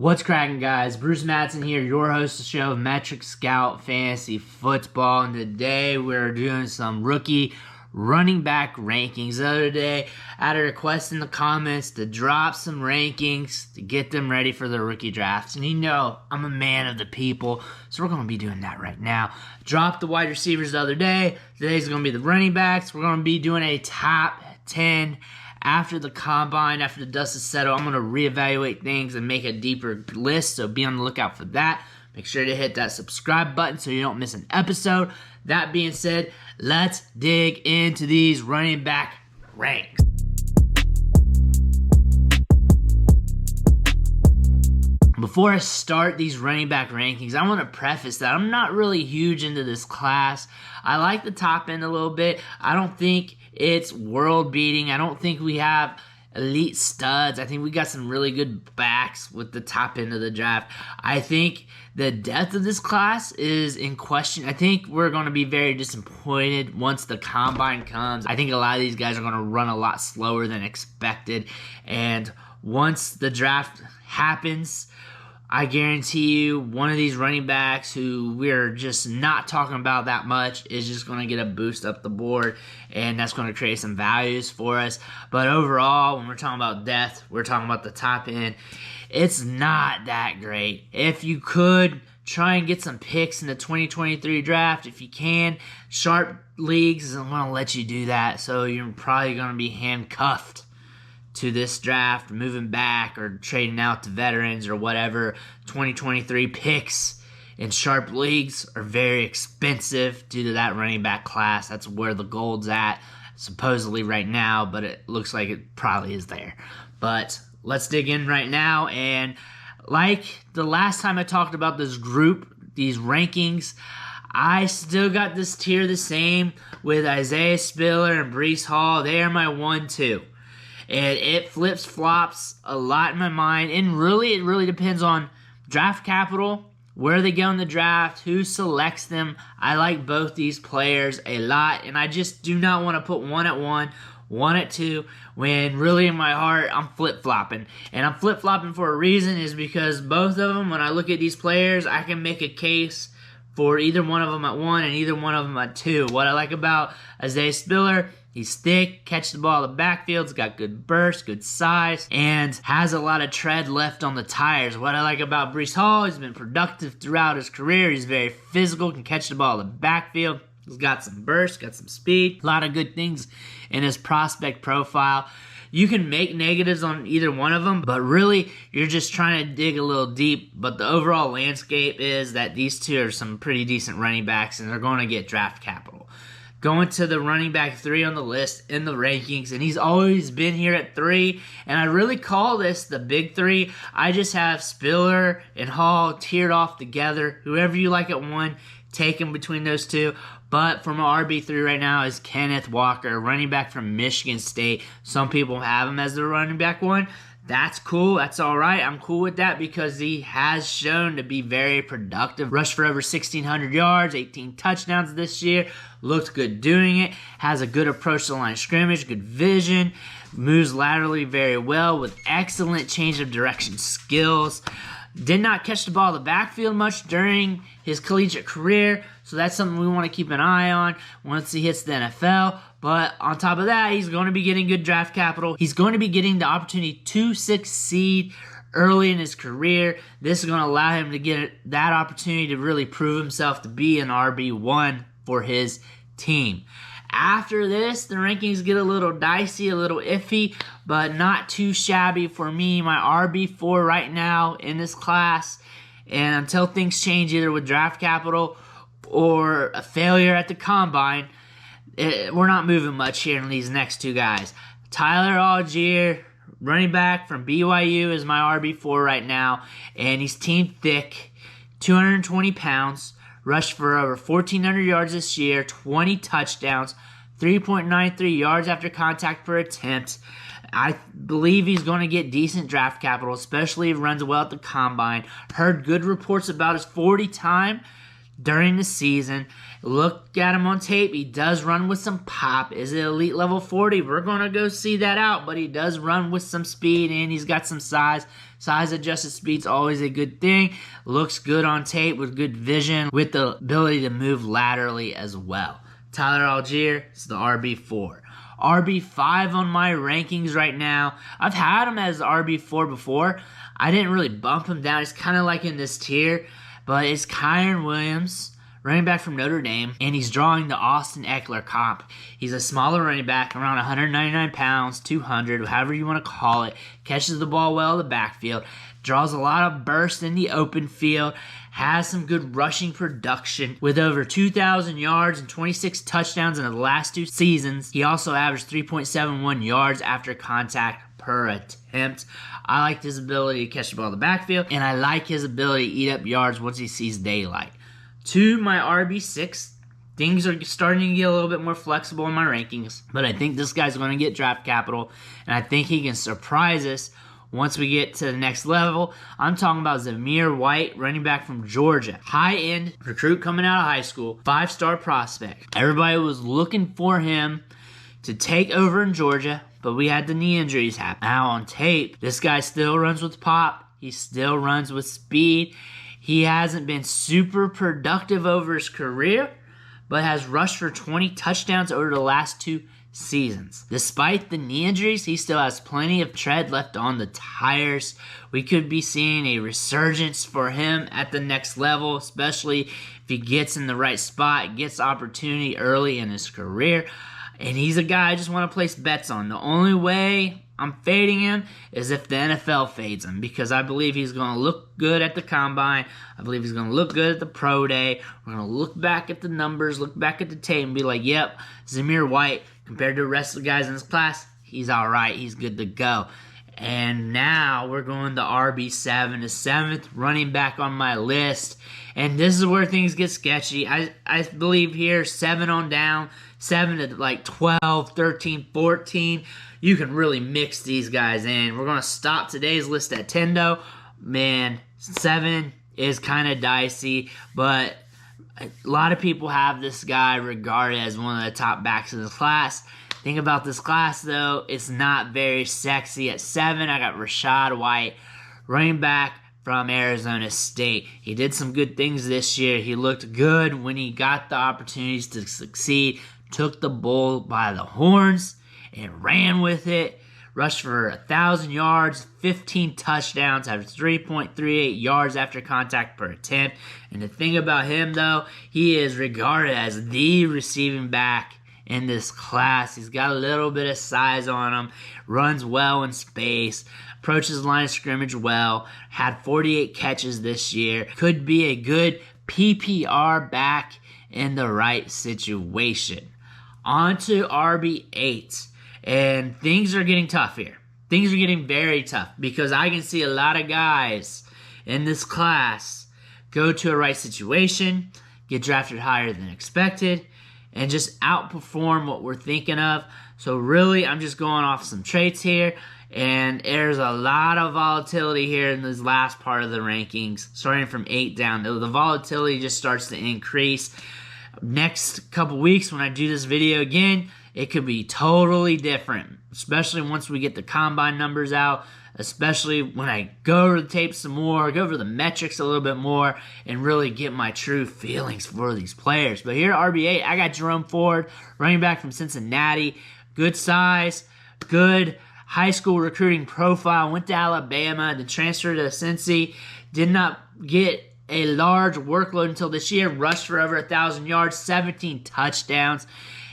What's cracking, guys? Bruce Madsen here, your host of the show, Metric Scout Fantasy Football, and today we're doing some rookie running back rankings. The other day, I had a request in the comments to drop some rankings to get them ready for the rookie drafts, and you know, I'm a man of the people, so we're going to be doing that right now. Dropped the wide receivers the other day. Today's going to be the running backs. We're going to be doing a top 10 after the combine, after the dust is settled. I'm going to reevaluate things and make a deeper list, so be on the lookout for that. Make sure to hit that subscribe button so you don't miss an episode. That being said, let's dig into these running back ranks. Before I start these running back rankings, I want to preface that I'm not really huge into this class. I like the top end a little bit. I don't think it's world beating. I don't think we have elite studs. I think we got some really good backs with the top end of the draft. I think the depth of this class is in question. I think we're going to be very disappointed once the combine comes. I think a lot of these guys are going to run a lot slower than expected. And once the draft happens, I guarantee you one of these running backs who we're just not talking about that much is just going to get a boost up the board, and that's going to create some values for us. But overall, when we're talking about depth, we're talking about the top end. It's not that great. If you could try and get some picks in the 2023 draft, if you can, Sharp Leagues isn't going to let you do that, so you're probably going to be handcuffed to this draft, moving back or trading out to veterans or whatever. 2023 picks in Sharp Leagues are very expensive due to that running back class. That's where the gold's at, supposedly right now, but it looks like it probably is there. But let's dig in right now. And like the last time I talked about this group, these rankings, I still got this tier the same with Isaiah Spiller and Breece Hall. They are my 1-2. And it flips-flops a lot in my mind. And really, it really depends on draft capital, where they go in the draft, who selects them. I like both these players a lot. And I just do not want to put one at 1, one at 2, when really in my heart, I'm flip-flopping. And I'm flip-flopping for a reason, is because both of them, when I look at these players, I can make a case for either one of them at 1 and either one of them at 2. What I like about Isaiah Spiller, he's thick, catches the ball in the backfield, he's got good burst, good size, and has a lot of tread left on the tires. What I like about Breece Hall, he's been productive throughout his career. He's very physical, can catch the ball in the backfield. He's got some burst, got some speed, a lot of good things in his prospect profile. You can make negatives on either one of them, but really, you're just trying to dig a little deep. But the overall landscape is that these two are some pretty decent running backs, and they're going to get draft capital. Going to the running back 3 on the list in the rankings, and he's always been here at 3, and I really call this the big 3. I just have Spiller and Hall tiered off together. Whoever you like at 1, take him between those two. But for my RB3 right now is Kenneth Walker, running back from Michigan State. Some people have him as the running back 1. That's cool. That's all right. I'm cool with that because he has shown to be very productive. Rushed for over 1,600 yards, 18 touchdowns this year. Looked good doing it. Has a good approach to the line of scrimmage, good vision. Moves laterally very well with excellent change of direction skills. Did not catch the ball in the backfield much during his collegiate career, so that's something we want to keep an eye on once he hits the NFL. But on top of that, he's going to be getting good draft capital. He's going to be getting the opportunity to succeed early in his career. This is going to allow him to get that opportunity to really prove himself to be an RB1 for his team. After this, the rankings get a little dicey, a little iffy, but not too shabby for me. My RB4 right now in this class, and until things change either with draft capital or a failure at the combine, we're not moving much here in these next two guys. Tyler Algiere, running back from BYU, is my RB4 right now, and he's team thick, 220 pounds. Rushed for over 1,400 yards this year, 20 touchdowns, 3.93 yards after contact per attempt. I believe he's going to get decent draft capital, especially if he runs well at the combine. Heard good reports about his 40 time. during the season. Look at him on tape. He does run with some pop. Is it elite level 40? We're going to go see that out, but he does run with some speed, and he's got some size. Size-adjusted speed's always a good thing. Looks good on tape with good vision, with the ability to move laterally as well. Tyler Algiere is the RB4. RB5 on my rankings right now. I've had him as RB4 before. I didn't really bump him down. He's kind of like in this tier, but it's Kyren Williams, running back from Notre Dame, and he's drawing the Austin Eckler comp. He's a smaller running back, around 199 pounds, 200, however you want to call it. Catches the ball well in the backfield, draws a lot of burst in the open field, has some good rushing production with over 2,000 yards and 26 touchdowns in the last 2 seasons. He also averaged 3.71 yards after contact per attempt. I like his ability to catch the ball in the backfield, and I like his ability to eat up yards once he sees daylight. To my RB6, things are starting to get a little bit more flexible in my rankings, but I think this guy's going to get draft capital, and I think he can surprise us once we get to the next level. I'm talking about Zamir White, running back from Georgia. High-end recruit coming out of high school, 5-star prospect. Everybody was looking for him to take over in Georgia, but we had the knee injuries happen. Now on tape, this guy still runs with pop. He still runs with speed. He hasn't been super productive over his career, but has rushed for 20 touchdowns over the last 2 seasons. Despite the knee injuries, he still has plenty of tread left on the tires. We could be seeing a resurgence for him at the next level, especially if he gets in the right spot, gets opportunity early in his career. And he's a guy I just want to place bets on. The only way I'm fading him is if the NFL fades him, because I believe he's going to look good at the combine. I believe he's going to look good at the pro day. We're going to look back at the numbers, look back at the tape, and be like, yep, Zamir White, compared to the rest of the guys in this class, he's all right. He's good to go. And now we're going to RB7, the 7th running back on my list. And this is where things get sketchy. I believe here 7 on down, 7 to like 12, 13, 14. You can really mix these guys in. We're going to stop today's list at 10 though. Man, 7 is kind of dicey, but a lot of people have this guy regarded as one of the top backs of the class. Thing about this class, though, it's not very sexy. At 7, I got Rashaad White, running back from Arizona State. He did some good things this year. He looked good when he got the opportunities to succeed, took the bull by the horns, and ran with it. Rushed for 1,000 yards, 15 touchdowns, averaged 3.38 yards after contact per attempt. And the thing about him, though, he is regarded as the receiving back in this class. He's got a little bit of size on him, runs well in space, approaches the line of scrimmage well, had 48 catches this year, could be a good PPR back in the right situation. On to RB8, and things are getting tough here. Things are getting very tough because I can see a lot of guys in this class go to a right situation, get drafted higher than expected, and just outperform what we're thinking of. So really, I'm just going off some traits here, and there's a lot of volatility here in this last part of the rankings, starting from 8 down. The volatility just starts to increase. Next couple weeks when I do this video again, it could be totally different, especially once we get the combine numbers out, especially when I go over the tape some more, go over the metrics a little bit more, and really get my true feelings for these players. But here at RB8, I got Jerome Ford, running back from Cincinnati. Good size, good high school recruiting profile, went to Alabama, then transferred to Cincy, did not get a large workload until this year, rushed for over 1,000 yards, 17 touchdowns.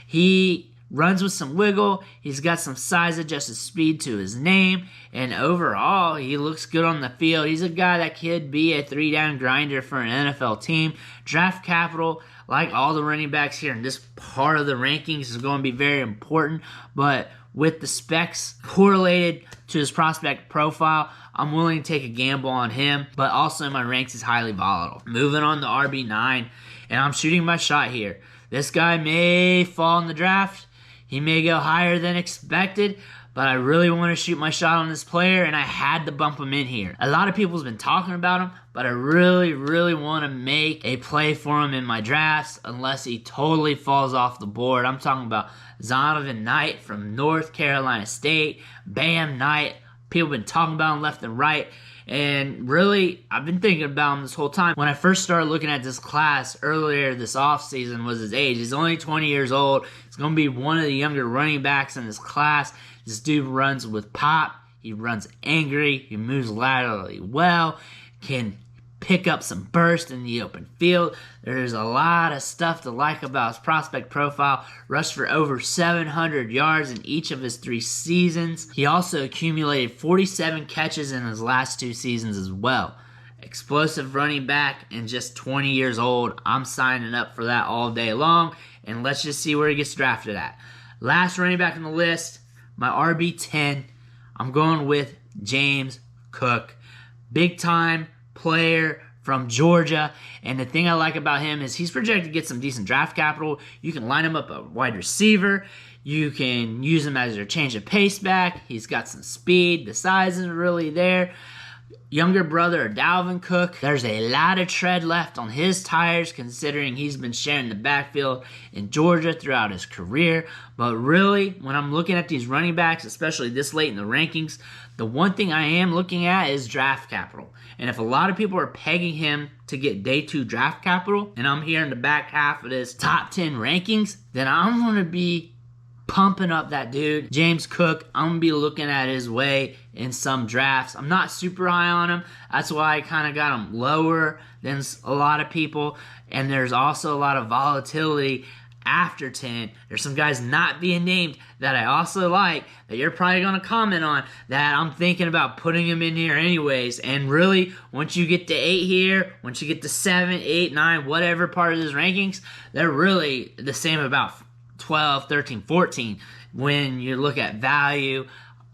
He runs with some wiggle. He's got some size-adjusted speed to his name. And overall, he looks good on the field. He's a guy that could be a 3-down grinder for an NFL team. Draft capital, like all the running backs here in this part of the rankings, is going to be very important. But with the specs correlated to his prospect profile, I'm willing to take a gamble on him. But also my ranks is highly volatile. Moving on to RB9, and I'm shooting my shot here. This guy may fall in the draft. He may go higher than expected, but I really want to shoot my shot on this player, and I had to bump him in here. A lot of people's been talking about him, but I really, really want to make a play for him in my drafts unless he totally falls off the board. I'm talking about Zonovan Knight from North Carolina State. Bam Knight. People have been talking about him left and right. And really, I've been thinking about him this whole time. When I first started looking at this class earlier this offseason was his age. He's only 20 years old. He's going to be one of the younger running backs in this class. This dude runs with pop. He runs angry. He moves laterally well. Can pick up some burst in the open field. There's a lot of stuff to like about his prospect profile. Rushed for over 700 yards in each of his 3 seasons. He also accumulated 47 catches in his last 2 seasons as well. Explosive running back and just 20 years old. I'm signing up for that all day long, and let's just see where he gets drafted at. Last running back on the list, my RB10, I'm going with James Cook. Big time player from Georgia, and the thing I like about him is he's projected to get some decent draft capital. You can line him up a wide receiver. You can use him as your change of pace back. He's got some speed. The size isn't really there. Younger brother of Dalvin Cook. There's a lot of tread left on his tires considering he's been sharing the backfield in Georgia throughout his career. But really, when I'm looking at these running backs, especially this late in the rankings, the one thing I am looking at is draft capital. And if a lot of people are pegging him to get day 2 draft capital, and I'm here in the back half of this top 10 rankings, then I'm going to be pumping up that dude, James Cook. I'm going to be looking at his way in some drafts. I'm not super high on him. That's why I kind of got him lower than a lot of people. And there's also a lot of volatility after 10. There's some guys not being named that I also like that you're probably going to comment on that I'm thinking about putting him in here anyways. And really, once you get to 8 here, once you get to 7, 8, 9, whatever part of his rankings, they're really the same about 12, 13, 14 when you look at value,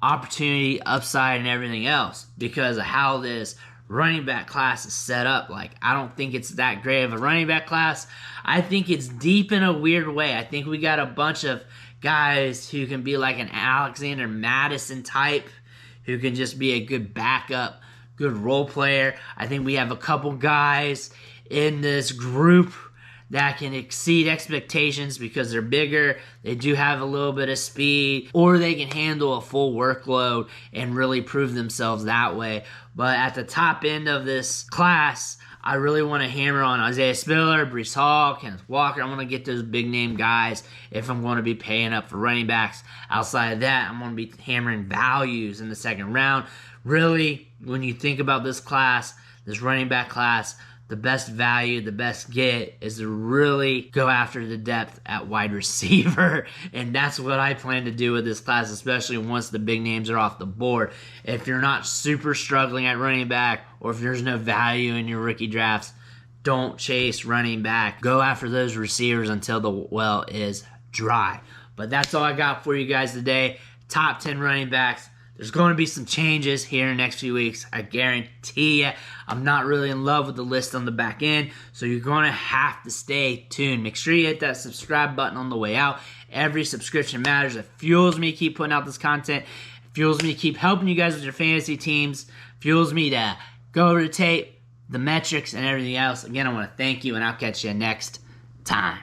opportunity, upside, and everything else because of how this running back class is set up. Like, I don't think it's that great of a running back class. I think it's deep in a weird way. I think we got a bunch of guys who can be like an Alexander Madison type, who can just be a good backup, good role player. I think we have a couple guys in this group that can exceed expectations because they're bigger, they do have a little bit of speed, or they can handle a full workload and really prove themselves that way. But at the top end of this class, I really want to hammer on Isaiah Spiller, Breece Hall, Kenneth Walker. I want to get those big name guys if I'm going to be paying up for running backs. Outside of that, I'm going to be hammering values in the second round. Really, when you think about this class, this running back class, the best value, the best get is to really go after the depth at wide receiver. And that's what I plan to do with this class, especially once the big names are off the board. If you're not super struggling at running back, or if there's no value in your rookie drafts, don't chase running back. Go after those receivers until the well is dry. But that's all I got for you guys today. Top 10 running backs. There's going to be some changes here in the next few weeks. I guarantee you. I'm not really in love with the list on the back end, so you're going to have to stay tuned. Make sure you hit that subscribe button on the way out. Every subscription matters. It fuels me to keep putting out this content. It fuels me to keep helping you guys with your fantasy teams. It fuels me to go over the tape, the metrics, and everything else. Again, I want to thank you, and I'll catch you next time.